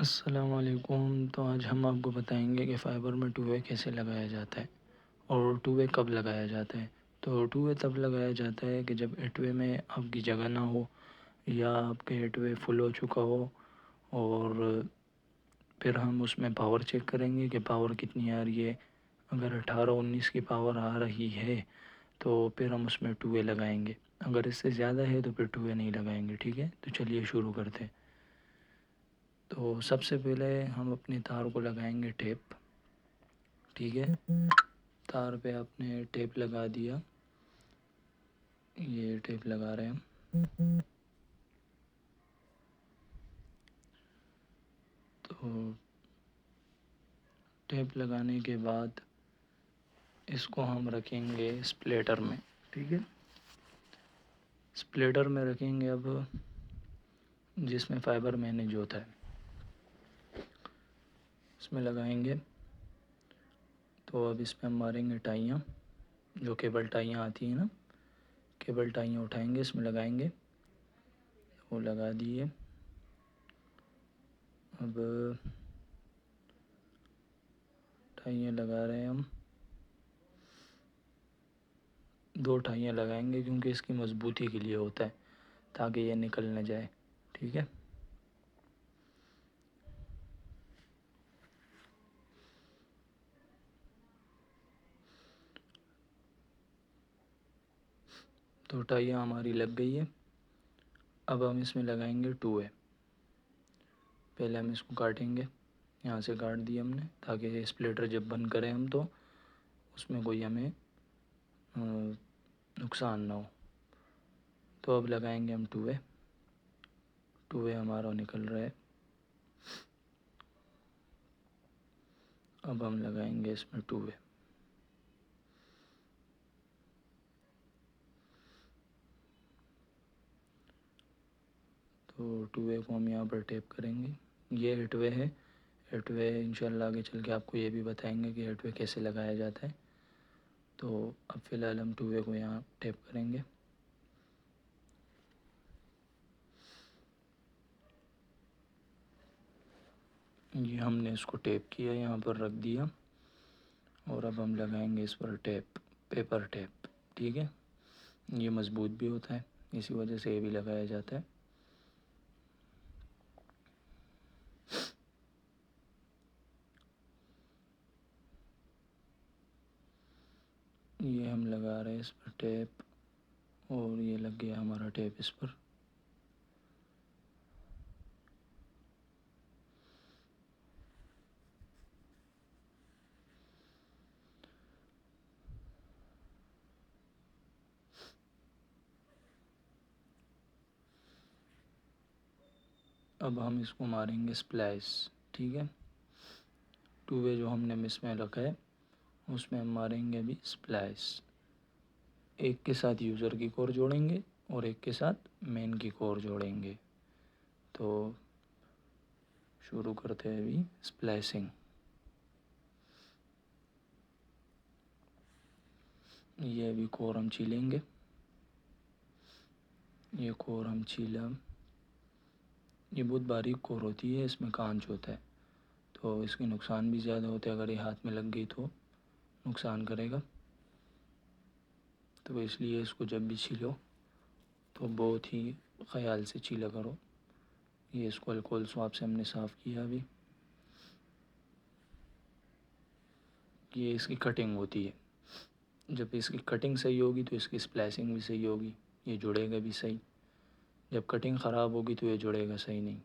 अस्सलामुअलैकुम। तो आज हम आपको बताएंगे कि फ़ाइबर में टू वे कैसे लगाया जाता है और टू वे कब लगाया जाता है। तो टू वे तब लगाया जाता है कि जब एट वे में आपकी जगह ना हो या आपके एट वे फुल हो चुका हो। और फिर हम उसमें पावर चेक करेंगे कि पावर कितनी आ रही है। अगर 18-19 की पावर आ रही है तो फिर हम उसमें टू वे लगाएंगे। अगर इससे ज़्यादा है तो फिर टू वे नहीं लगाएंगे। ठीक है, तो चलिए शुरू करते हैं। तो सबसे पहले हम अपनी तार को लगाएंगे टेप। ठीक है, तार पे आपने टेप लगा दिया, ये टेप लगा रहे हैं हम। तो टेप लगाने के बाद इसको हम रखेंगे स्प्लिटर में। ठीक है, स्प्लिटर में रखेंगे अब, जिसमें फ़ाइबर मैनेज होता है, इसमें लगाएंगे। तो अब इस पर हम मारेंगे टाइयाँ, जो केबल टाइयाँ आती हैं ना, केबल टाइयाँ उठाएंगे, इसमें लगाएंगे। वो लगा दिए। अब टाइयाँ लगा रहे हैं हम, 2 टाइयाँ लगाएंगे क्योंकि इसकी मजबूती के लिए होता है, ताकि ये निकल न जाए। ठीक है, तो टाइयाँ हमारी लग गई है। अब हम इसमें लगाएंगे टू वे। पहले हम इसको काटेंगे, यहाँ से काट दिया हमने, ताकि स्प्लिटर जब बंद करें हम तो उसमें कोई हमें नुकसान ना हो। तो अब लगाएंगे हम टू वे। टू वे हमारा निकल रहा है। अब हम लगाएंगे इसमें टू वे। तो टू वे को हम यहाँ पर टेप करेंगे। ये एट वे है। एट वे इंशाल्लाह आगे चल के आपको ये भी बताएंगे कि एट वे कैसे लगाया जाता है। तो अब फ़िलहाल हम टू वे को यहाँ टेप करेंगे। ये हमने इसको टेप किया, यहाँ पर रख दिया। और अब हम लगाएंगे इस पर टेप, पेपर टेप। ठीक है, ये मज़बूत भी होता है, इसी वजह से ये भी लगाया जाता है। ये हम लगा रहे हैं इस पर टेप, और ये लग गया हमारा टेप इस पर। अब हम इसको मारेंगे स्प्लाइस। ठीक है, टू वे जो हमने मिस में रखा है उसमें हम मारेंगे अभी स्प्लाइस। एक के साथ यूज़र की कोर जोड़ेंगे और एक के साथ मेन की कोर जोड़ेंगे। तो शुरू करते हैं अभी स्प्लाइसिंग। ये अभी कोर हम छीलेंगे, ये कोर हम छीला। ये बहुत बारीक कोर होती है, इसमें कांच होता है, तो इसके नुकसान भी ज़्यादा होते हैं। अगर ये हाथ में लग गई तो नुकसान करेगा। तो इसलिए इसको जब भी छीलो तो बहुत ही ख़याल से छीला करो। ये इसको अल्कोहल स्वाब से हमने साफ़ किया अभी। ये इसकी कटिंग होती है, जब इसकी कटिंग सही होगी तो इसकी स्प्लैशिंग भी सही होगी, ये जुड़ेगा भी सही। जब कटिंग ख़राब होगी तो ये जुड़ेगा सही नहीं।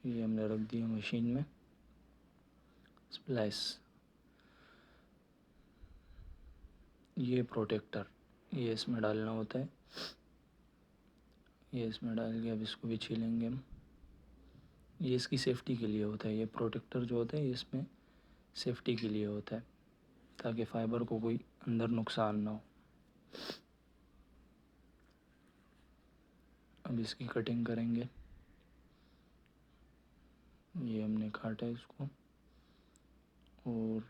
ये हमने रख दिया मशीन में स्प्लाइस। ये प्रोटेक्टर, ये इसमें डालना होता है। ये इसमें डाल के अब इसको भी छीलेंगे हम। ये इसकी सेफ़्टी के लिए होता है, ये प्रोटेक्टर जो होता है ये इसमें सेफ़्टी के लिए होता है, ताकि फ़ाइबर को कोई अंदर नुकसान ना हो। अब इसकी कटिंग करेंगे। ये हमने काटा इसको और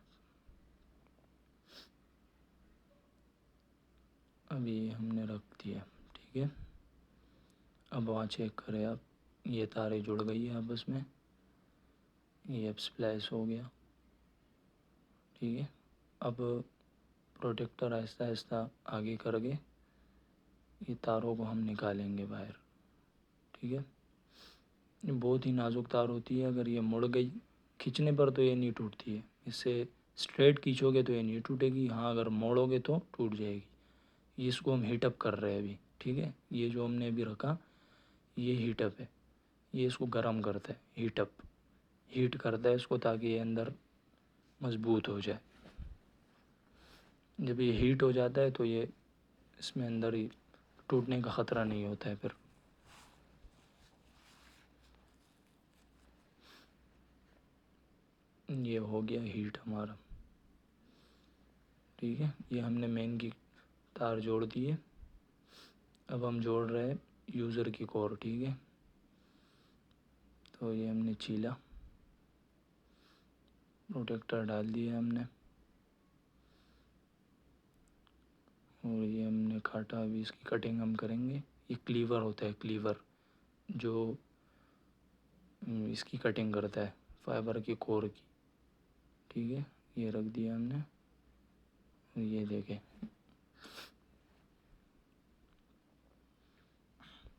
अभी हमने रख दिया। ठीक है, अब वहाँ चेक करें आप, ये तारें जुड़ गई है आपस में, ये अब स्प्लैश हो गया। ठीक है, अब प्रोटेक्टर आहिस्ता आहिस्ता आगे करके ये तारों को हम निकालेंगे बाहर। ठीक है, ये बहुत ही नाजुक तार होती है, अगर ये मुड़ गई खींचने पर तो ये नहीं टूटती है, इससे स्ट्रेट खींचोगे तो ये नहीं टूटेगी, हाँ अगर मोड़ोगे तो टूट जाएगी। इसको हम हीटअप कर रहे हैं अभी। ठीक है, ये जो हमने अभी रखा ये हीटअप है, ये इसको गर्म करता है, हीट करता है इसको ताकि ये अंदर मज़बूत हो जाए। जब ये हीट हो जाता है तो ये इसमें अंदर ही टूटने का ख़तरा नहीं होता है। फिर ये हो गया हीट हमारा। ठीक है, ये हमने मेन की तार जोड़ दी है। अब हम जोड़ रहे हैं यूज़र की कोर। ठीक है, तो ये हमने छीला, प्रोटेक्टर डाल दिया हमने और ये हमने काटा। अभी इसकी कटिंग हम करेंगे। ये क्लीवर होता है, क्लीवर जो इसकी कटिंग करता है फाइबर की कोर की। ठीक है, ये रख दिया हमने। ये देखें,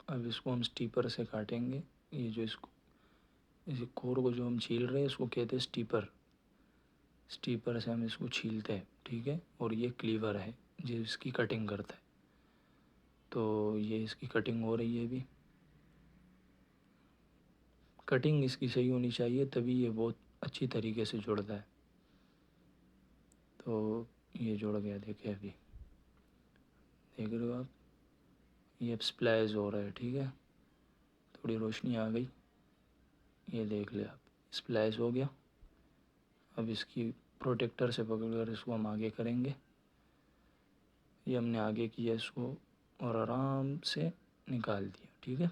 अब इसको हम स्टीपर से काटेंगे। ये जो इसको इस कोर को जो हम छील रहे हैं इसको कहते हैं स्टीपर। स्टीपर से हम इसको छीलते हैं। ठीक है, और ये क्लीवर है जो इसकी कटिंग करता है। तो ये इसकी कटिंग हो रही है अभी। कटिंग इसकी सही होनी चाहिए तभी ये बहुत अच्छी तरीके से जुड़ता है। तो ये जुड़ गया, देखिए अभी देख रहे हो आप, ये अब स्प्लैश हो रहा है। ठीक है, थोड़ी रोशनी आ गई, ये देख ले आप, स्प्लैश हो गया। अब इसकी प्रोटेक्टर से पकड़कर इसको हम आगे करेंगे। ये हमने आगे किया इसको और आराम से निकाल दिया। ठीक है,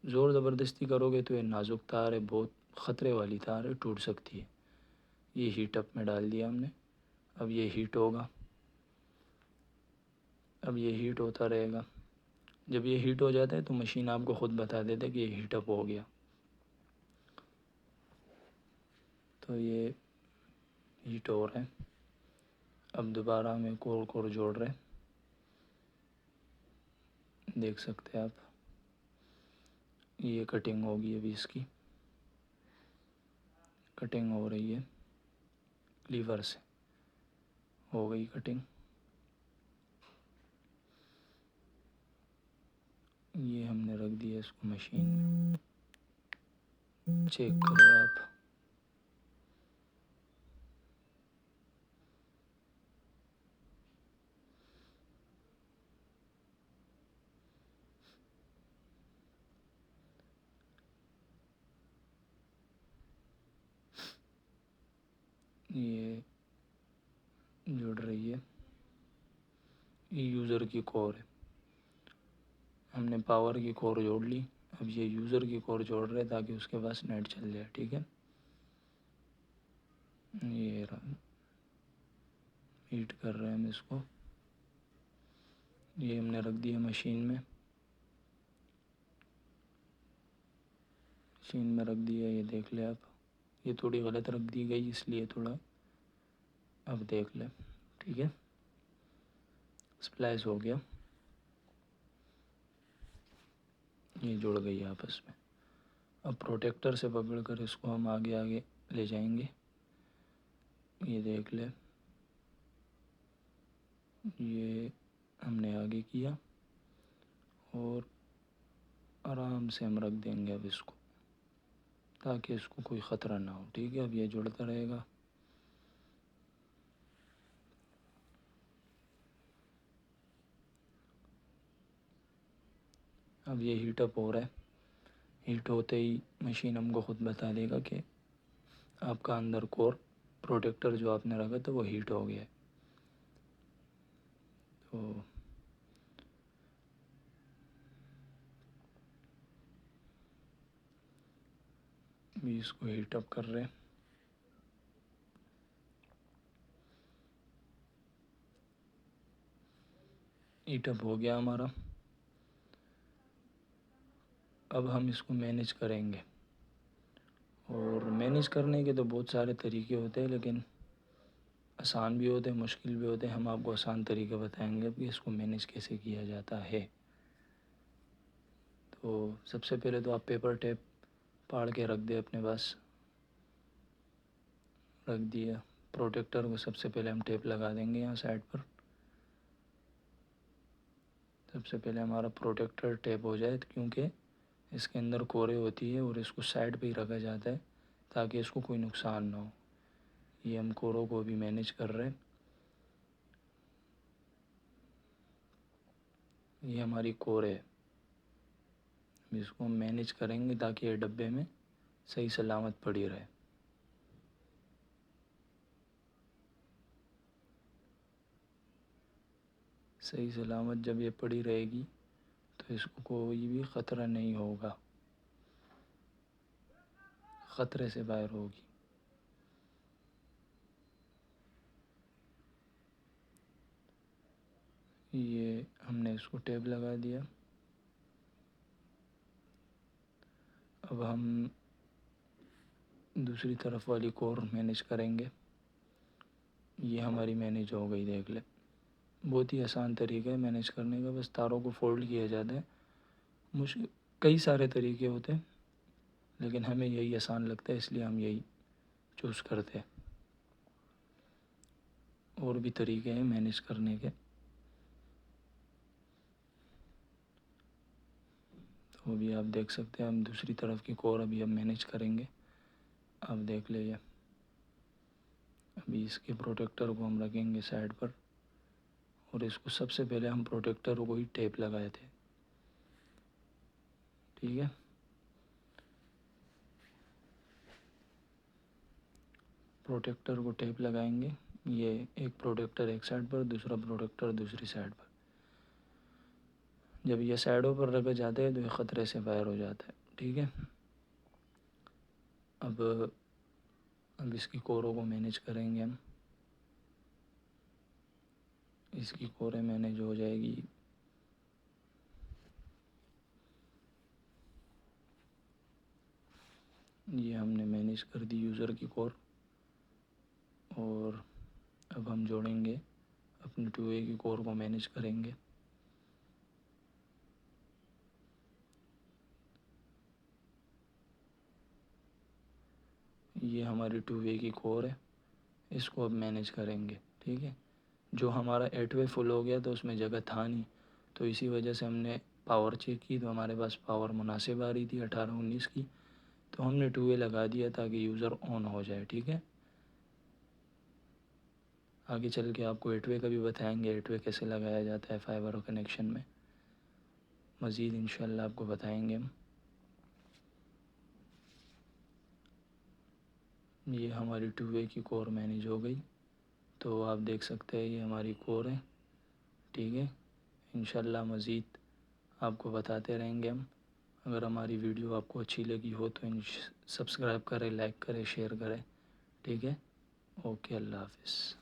ज़ोर ज़बरदस्ती करोगे तो ये नाजुक तार है, बहुत ख़तरे वाली तार है, टूट सकती है। ये हीटअप में डाल दिया हमने। अब ये हीट होगा, अब ये हीट होता रहेगा। जब ये हीट हो जाता है तो मशीन आपको ख़ुद बता देता है कि ये हीटअप हो गया। तो ये हीट हो रहा है। अब दोबारा हमें कोर कोर जोड़ रहे हैं, देख सकते हैं आप। ये कटिंग होगी, अभी इसकी कटिंग हो रही है, लीवर से हो गई कटिंग। ये हमने रख दिया इसको मशीन में, चेक करें आप। ये जुड़ रही है, ये यूज़र की कोर है। हमने पावर की कोर जोड़ ली, अब ये यूज़र की कोर जोड़ रहे हैं ताकि उसके पास नेट चल जाए। ठीक है, ये हीट कर रहे हैं हम इसको। ये हमने रख दिया मशीन में, मशीन में रख दिया। ये देख ले आप, ये थोड़ी गलत रख दी गई इसलिए थोड़ा, अब देख ले। ठीक है, स्प्लैश हो गया, ये जुड़ गई आपस में। अब प्रोटेक्टर से पकड़कर इसको हम आगे आगे ले जाएंगे। ये देख ले, ये हमने आगे किया और आराम से हम रख देंगे अब इसको ताकि इसको कोई ख़तरा ना हो। ठीक है, अब ये जुड़ता रहेगा। अब ये हीटअप हो रहा है, हीट होते ही मशीन हमको ख़ुद बता देगा कि आपका अंदर कोर प्रोटेक्टर जो आपने रखा था वो हीट हो गया है। तो भी इसको हीटअप कर रहे हैं। हीटअप हो गया हमारा। अब हम इसको मैनेज करेंगे। और मैनेज करने के तो बहुत सारे तरीके होते हैं, लेकिन आसान भी होते हैं, मुश्किल भी होते हैं। हम आपको आसान तरीके बताएंगे कि इसको मैनेज कैसे किया जाता है। तो सबसे पहले तो आप पेपर टेप फाड़ के रख दे अपने पास। रख दिया। प्रोटेक्टर को सबसे पहले हम टेप लगा देंगे यहाँ साइड पर। सबसे पहले हमारा प्रोटेक्टर टेप हो जाए, क्योंकि इसके अंदर कोरे होती है और इसको साइड पे ही रखा जाता है ताकि इसको कोई नुकसान ना हो। ये हम कोरों को भी मैनेज कर रहे हैं। ये हमारी कोर है। इसको हम मैनेज करेंगे ताकि ये डब्बे में सही सलामत पड़ी रहे। सही सलामत जब ये पड़ी रहेगी तो इसको कोई भी ख़तरा नहीं होगा, ख़तरे से बाहर होगी। ये हमने इसको टेप लगा दिया। अब हम दूसरी तरफ वाली कोर मैनेज करेंगे। ये हमारी मैनेज हो गई, देख ले। बहुत ही आसान तरीका है मैनेज करने का, बस तारों को फोल्ड किया जाता है। मुश्किल कई सारे तरीके होते हैं, लेकिन हमें यही आसान लगता है, इसलिए हम यही चूज़ करते हैं। और भी तरीके हैं मैनेज करने के, तो भी आप देख सकते हैं। हम दूसरी तरफ की कोर अभी हम मैनेज करेंगे। आप देख लीजिए। अभी इसके प्रोटेक्टर को हम रखेंगे साइड पर, और इसको सबसे पहले हम प्रोटेक्टर को ही टेप लगाए थे, ठीक है। प्रोटेक्टर को टेप लगाएंगे। ये एक प्रोटेक्टर एक साइड पर, दूसरा प्रोटेक्टर दूसरी साइड पर। जब ये साइडों पर रखे जाते हैं तो ये ख़तरे से बाहर हो जाता है, ठीक है। अब इसकी कोरों को मैनेज करेंगे हम। इसकी कोरें मैनेज हो जाएगी। ये हमने मैनेज कर दी यूज़र की कोर। और अब हम जोड़ेंगे अपनी 2A की कोर को मैनेज करेंगे। ये हमारी 2A की कोर है, इसको अब मैनेज करेंगे, ठीक है। जो हमारा 8वे फुल हो गया तो उसमें जगह था नहीं, तो इसी वजह से हमने पावर चेक की तो हमारे पास पावर मुनासिब आ रही थी 18-19 की, तो हमने 2A लगा दिया ताकि यूज़र ऑन हो जाए, ठीक है। आगे चल के आपको 8वे का भी बताएंगे, 8वे कैसे लगाया जाता है फाइबर कनेक्शन में। मज़ीद इंशाल्लाह आपको बताएंगे हम। ये हमारी 2A की कोर मैनेज हो गई, तो आप देख सकते हैं ये हमारी कोर है, ठीक है। इंशाल्लाह मज़ीद आपको बताते रहेंगे हम। अगर हमारी वीडियो आपको अच्छी लगी हो तो सब्सक्राइब करें, लाइक करें, शेयर करें, ठीक है। ओके, अल्लाह हाफ़िज़।